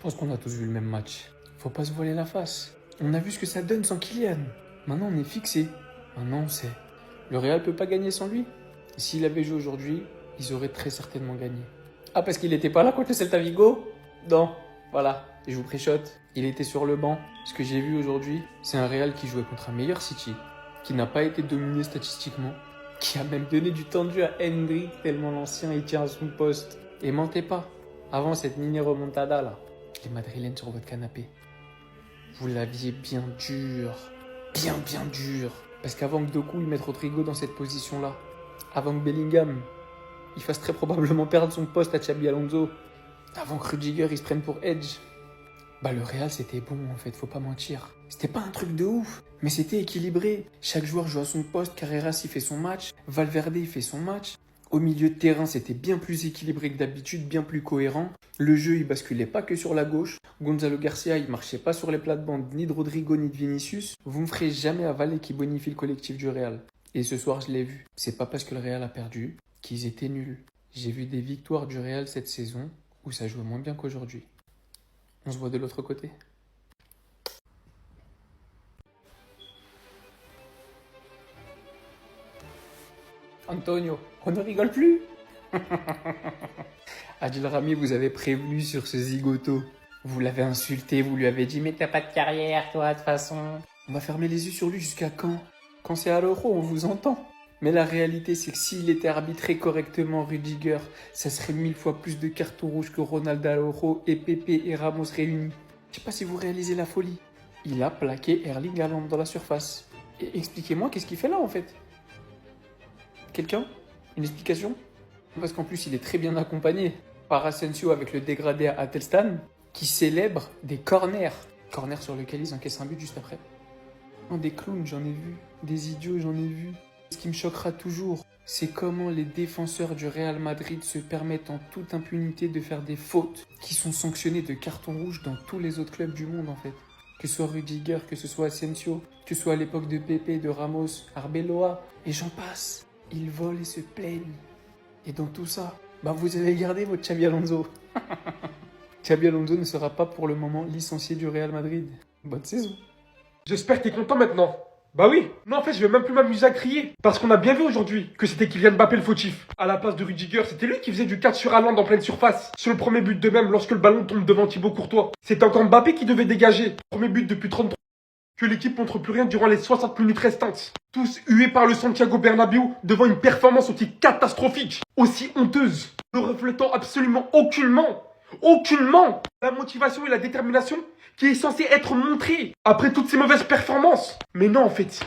pense qu'on a tous vu le même match. Faut pas se voiler la face. On a vu ce que ça donne sans Kylian. Maintenant, on est fixé. Maintenant, on sait. Le Real peut pas gagner sans lui. Et s'il avait joué aujourd'hui, ils auraient très certainement gagné. Ah, parce qu'il n'était pas là contre le Celta Vigo? Non. Voilà. Je vous préchote. Il était sur le banc. Ce que j'ai vu aujourd'hui, c'est un Real qui jouait contre un meilleur City, qui n'a pas été dominé statistiquement, qui a même donné du temps de jeu à Hendrik tellement l'ancien il tient à son poste. Et mentez pas. Avant cette mini remontada là, les madrilènes sur votre canapé, vous l'aviez bien dur. Bien dur. Parce qu'avant que Doku il mette Rodrigo dans cette position-là, avant que Bellingham il fasse très probablement perdre son poste à Xabi Alonso, avant que Rudiger il se prenne pour Edge, bah le Real c'était bon en fait, faut pas mentir. C'était pas un truc de ouf, mais c'était équilibré. Chaque joueur joue à son poste, Carreras il fait son match, Valverde il fait son match. Au milieu de terrain, c'était bien plus équilibré que d'habitude, bien plus cohérent. Le jeu, il basculait pas que sur la gauche. Gonzalo Garcia, il marchait pas sur les plates-bandes ni de Rodrigo ni de Vinicius. Vous me ferez jamais avaler qui bonifie le collectif du Real. Et ce soir, je l'ai vu. C'est pas parce que le Real a perdu qu'ils étaient nuls. J'ai vu des victoires du Real cette saison où ça jouait moins bien qu'aujourd'hui. On se voit de l'autre côté. Antonio, on ne rigole plus. Adil Rami vous avez prévenu sur ce zigoto. Vous l'avez insulté, vous lui avez dit « Mais t'as pas de carrière, toi, de toute façon. » On va fermer les yeux sur lui jusqu'à quand? Quand c'est à l'euro, on vous entend. Mais la réalité, c'est que s'il était arbitré correctement, Rudiger, ça serait 1000 fois plus de cartons rouges que Ronaldo à l'euro et Pepe et Ramos réunis. Je sais pas si vous réalisez la folie. Il a plaqué Erling Haaland dans la surface. Et expliquez-moi, qu'est-ce qu'il fait là, en fait? Quelqu'un? Une explication? Parce qu'en plus, il est très bien accompagné par Asensio avec le dégradé à Attelstan, qui célèbre des corners. Corners sur lesquels ils encaissent un but juste après. Non, des clowns, j'en ai vu. Des idiots, j'en ai vu. Ce qui me choquera toujours, c'est comment les défenseurs du Real Madrid se permettent en toute impunité de faire des fautes qui sont sanctionnées de carton rouge dans tous les autres clubs du monde, en fait. Que ce soit Rudiger, que ce soit Asensio, que ce soit à l'époque de Pepe, de Ramos, Arbeloa, et j'en passe. Ils volent et se plaignent. Et dans tout ça, bah vous avez gardé votre Xabi Alonso. Xabi Alonso ne sera pas pour le moment licencié du Real Madrid. Bonne saison. J'espère que t'es content maintenant. Bah oui. Non, en fait, je vais même plus m'amuser à crier. Parce qu'on a bien vu aujourd'hui que c'était Kylian Mbappé le fautif. À la place de Rudiger, c'était lui qui faisait du 4 sur Haaland en pleine surface. Sur le premier but de même, lorsque le ballon tombe devant Thibaut Courtois. C'était encore Mbappé qui devait dégager. Premier but depuis 33. Que l'équipe montre plus rien durant les 60 minutes restantes. Tous hués par le Santiago Bernabéu devant une performance aussi catastrophique, aussi honteuse, ne reflétant absolument aucunement la motivation et la détermination qui est censée être montrée après toutes ces mauvaises performances. Mais non, en fait.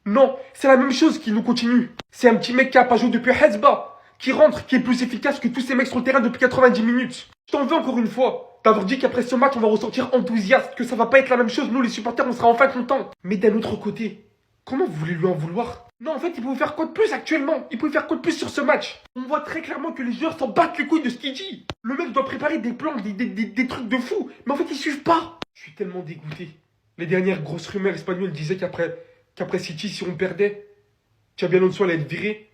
Non, c'est la même chose qui nous continue. C'est un petit mec qui a pas joué depuis Hezba, qui rentre, qui est plus efficace que tous ces mecs sur le terrain depuis 90 minutes. Je t'en veux encore une fois d'avoir dit qu'après ce match, on va ressortir enthousiaste, que ça va pas être la même chose. Nous, les supporters, on sera enfin contents. Mais d'un autre côté, comment vous voulez lui en vouloir? Non, en fait, il pouvait faire quoi de plus actuellement? Il pouvait faire quoi de plus sur ce match? On voit très clairement que les joueurs s'en battent les couilles de ce qu'il dit. Le mec doit préparer des plans, des trucs de fou. Mais en fait, ils suivent pas. Je suis tellement dégoûté. Les dernières grosses rumeurs espagnoles disaient qu'après City, si on perdait, Xabi Alonso allait être viré.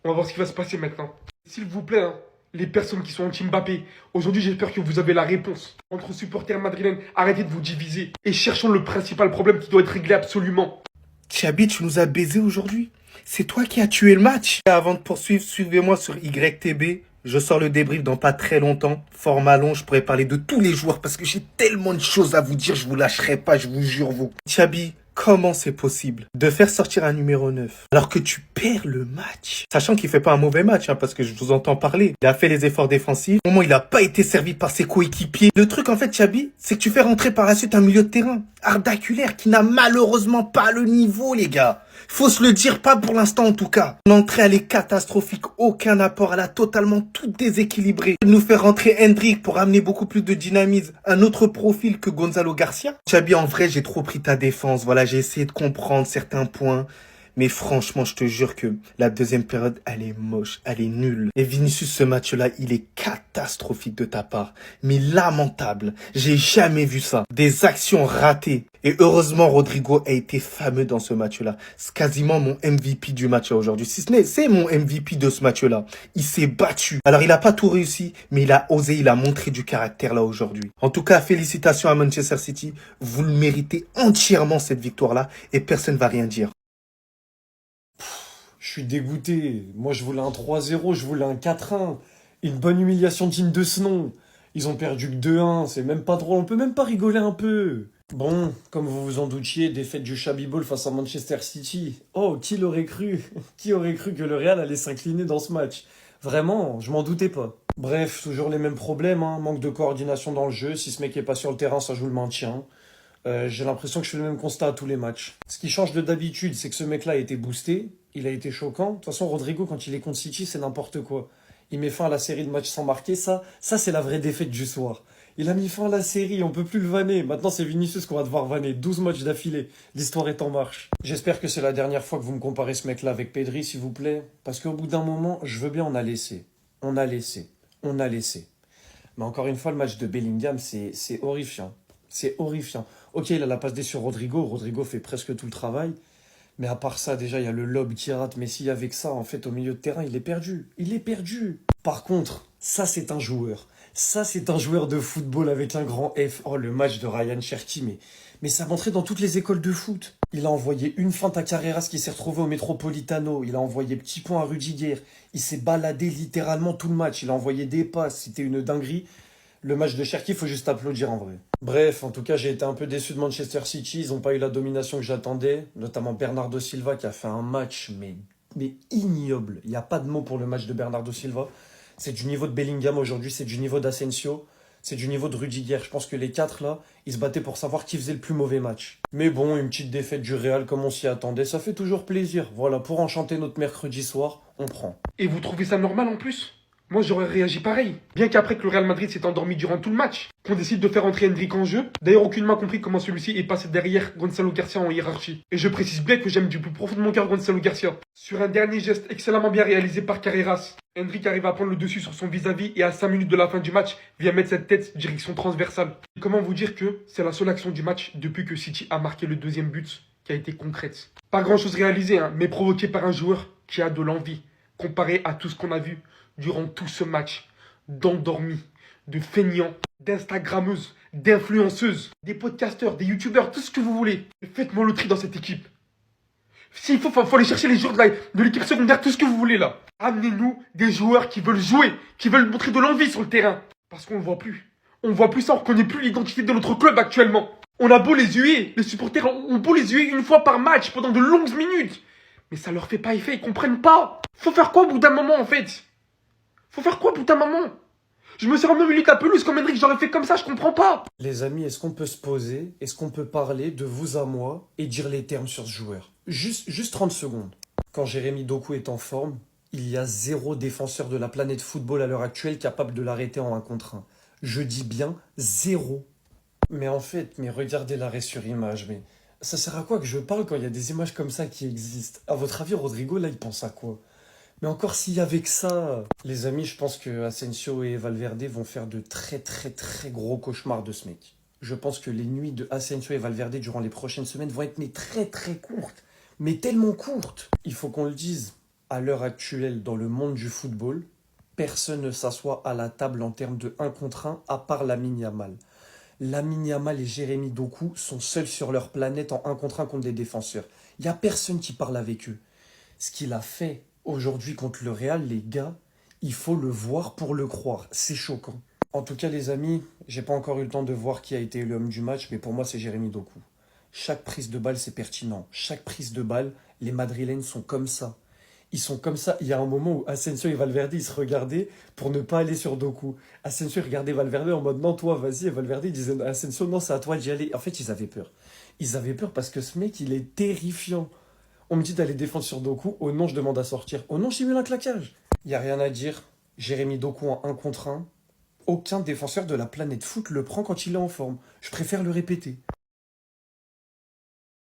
On va voir ce qui va se passer maintenant. S'il vous plaît, hein, les personnes qui sont anti-Mbappé, aujourd'hui j'espère que vous avez la réponse. Entre supporters madrilènes, arrêtez de vous diviser et cherchons le principal problème qui doit être réglé absolument. Xabi, tu nous as baisé aujourd'hui. C'est toi qui as tué le match. Avant de poursuivre, suivez-moi sur YTB. Je sors le débrief dans pas très longtemps. Format long, je pourrais parler de tous les joueurs parce que j'ai tellement de choses à vous dire. Je vous lâcherai pas, je vous jure. Xabi, comment c'est possible de faire sortir un numéro 9 alors que tu perds le match? Sachant qu'il fait pas un mauvais match, hein, parce que je vous entends parler. Il a fait les efforts défensifs. Au moment, il a pas été servi par ses coéquipiers. Le truc, en fait, Xabi, c'est que tu fais rentrer par la suite un milieu de terrain Arda Güler qui n'a malheureusement pas le niveau, les gars. Faut se le dire, pas pour l'instant en tout cas. L'entrée, elle est catastrophique. Aucun apport. Elle a totalement tout déséquilibré. Nous faire rentrer Hendrik pour amener beaucoup plus de dynamisme. Un autre profil que Gonzalo Garcia. Xabi, en vrai, j'ai trop pris ta défense. Voilà, j'ai essayé de comprendre certains points. Mais franchement, je te jure que la deuxième période, elle est moche, elle est nulle. Et Vinicius, ce match-là, il est catastrophique de ta part. Mais lamentable. J'ai jamais vu ça. Des actions ratées. Et heureusement, Rodrigo a été fameux dans ce match-là. C'est quasiment mon MVP du match aujourd'hui. Si ce n'est, c'est mon MVP de ce match-là. Il s'est battu. Alors, il a pas tout réussi, mais il a osé, il a montré du caractère là aujourd'hui. En tout cas, félicitations à Manchester City. Vous le méritez entièrement cette victoire-là et personne va rien dire. Je suis dégoûté. Moi, je voulais un 3-0, je voulais un 4-1. Une bonne humiliation digne de ce nom. Ils ont perdu que 2-1, c'est même pas drôle, on peut même pas rigoler un peu. Bon, comme vous vous en doutiez, défaite du Chabibol face à Manchester City. Oh, qui l'aurait cru? Qui aurait cru que le Real allait s'incliner dans ce match? Vraiment, je m'en doutais pas. Bref, toujours les mêmes problèmes, hein. Manque de coordination dans le jeu. Si ce mec est pas sur le terrain, ça joue le maintien. J'ai l'impression que je fais le même constat à tous les matchs. Ce qui change de d'habitude, c'est que ce mec-là a été boosté, il a été choquant. De toute façon, Rodrigo, quand il est contre City, c'est n'importe quoi. Il met fin à la série de matchs sans marquer, ça c'est la vraie défaite du soir. Il a mis fin à la série, on peut plus le vanner. Maintenant, c'est Vinicius qu'on va devoir vanner. 12 matchs d'affilée, l'histoire est en marche. J'espère que c'est la dernière fois que vous me comparez ce mec-là avec Pedri, s'il vous plaît. Parce qu'au bout d'un moment, je veux bien en a laissé. On a laissé. Mais encore une fois, le match de Bellingham, c'est horrifiant. C'est horrifiant. Ok, il a la passe D sur Rodrigo. Rodrigo fait presque tout le travail. Mais à part ça, déjà, il y a le lob qui rate. Mais s'il y avait que ça, en fait, au milieu de terrain, il est perdu. Il est perdu. Par contre, ça, c'est un joueur. Ça, c'est un joueur de football avec un grand F. Oh, le match de Ryan Cherki, mais ça rentrait dans toutes les écoles de foot. Il a envoyé une feinte à Carreras qui s'est retrouvé au Metropolitano. Il a envoyé petit point à Rudiger. Il s'est baladé littéralement tout le match. Il a envoyé des passes. C'était une dinguerie. Le match de Cherki, il faut juste applaudir en vrai. Bref, en tout cas, j'ai été un peu déçu de Manchester City. Ils n'ont pas eu la domination que j'attendais. Notamment Bernardo Silva qui a fait un match mais ignoble. Il n'y a pas de mots pour le match de Bernardo Silva. C'est du niveau de Bellingham aujourd'hui, c'est du niveau d'Asensio, c'est du niveau de Rudiger. Je pense que les quatre là, ils se battaient pour savoir qui faisait le plus mauvais match. Mais bon, une petite défaite du Real comme on s'y attendait, ça fait toujours plaisir. Voilà, pour enchanter notre mercredi soir, on prend. Et vous trouvez ça normal en plus? Moi, j'aurais réagi pareil. Bien qu'après que le Real Madrid s'est endormi durant tout le match, qu'on décide de faire entrer Endrick en jeu. D'ailleurs, aucunement compris comment celui-ci est passé derrière Gonzalo Garcia en hiérarchie. Et je précise bien que j'aime du plus profond de mon cœur Gonzalo Garcia. Sur un dernier geste excellemment bien réalisé par Carreras, Endrick arrive à prendre le dessus sur son vis-à-vis et à 5 minutes de la fin du match, vient mettre cette tête direction transversale. Et comment vous dire que c'est la seule action du match depuis que City a marqué le deuxième but qui a été concrète. Pas grand-chose réalisé, hein, mais provoqué par un joueur qui a de l'envie, comparé à tout ce qu'on a vu durant tout ce match, d'endormis, de feignants, d'instagrammeuses, d'influenceuses, des podcasteurs, des youtubeurs, tout ce que vous voulez. Faites-moi le tri dans cette équipe. S'il faut aller chercher les joueurs de l'équipe secondaire, tout ce que vous voulez là. Amenez-nous des joueurs qui veulent jouer, qui veulent montrer de l'envie sur le terrain. Parce qu'on ne voit plus. On ne voit plus ça, on ne reconnaît plus l'identité de notre club actuellement. On a beau les huer, les supporters ont beau les huer une fois par match pendant de longues minutes. Mais ça leur fait pas effet, ils comprennent pas. Faut faire quoi au bout d'un moment en fait? Faut faire quoi, putain, maman? Je me sers en 9 minutes à pelouse comme Endrick, j'aurais fait comme ça, je comprends pas. Les amis, est-ce qu'on peut se poser, est-ce qu'on peut parler de vous à moi et dire les termes sur ce joueur? Juste 30 secondes. Quand Jérémy Doku est en forme, il y a 0 défenseur de la planète football à l'heure actuelle capable de l'arrêter en 1 contre 1. Je dis bien 0. Mais en fait, regardez l'arrêt sur image, mais ça sert à quoi que je parle quand il y a des images comme ça qui existent? À votre avis, Rodrigo, là, il pense à quoi? Mais encore s'il y avait que ça... Les amis, je pense que Asensio et Valverde vont faire de très gros cauchemars de ce mec. Je pense que les nuits de Asensio et Valverde durant les prochaines semaines vont être très courtes. Mais tellement courtes. Il faut qu'on le dise, à l'heure actuelle, dans le monde du football, personne ne s'assoit à la table en termes de 1 contre 1 à part Lamine Yamal. Lamine Yamal et Jérémy Doku sont seuls sur leur planète en 1 contre 1 contre des défenseurs. Il n'y a personne qui parle avec eux. Ce qu'il a fait aujourd'hui contre le Real, les gars, il faut le voir pour le croire. C'est choquant. En tout cas, les amis, j'ai pas encore eu le temps de voir qui a été l'homme du match, mais pour moi, c'est Jérémy Doku. Chaque prise de balle, c'est pertinent. Chaque prise de balle, les Madrilènes sont comme ça. Ils sont comme ça. Il y a un moment où Asensio et Valverde, ils se regardaient pour ne pas aller sur Doku. Asensio regardait Valverde en mode non, toi, vas-y. Et Valverde, il disait Asensio, non, c'est à toi d'y aller. En fait, ils avaient peur. Ils avaient peur parce que ce mec, il est terrifiant. On me dit d'aller défendre sur Doku. Oh non, je demande à sortir. Oh non, je simule un claquage. Il n'y a rien à dire. Jérémy Doku en 1 contre 1. Aucun défenseur de la planète foot le prend quand il est en forme. Je préfère le répéter.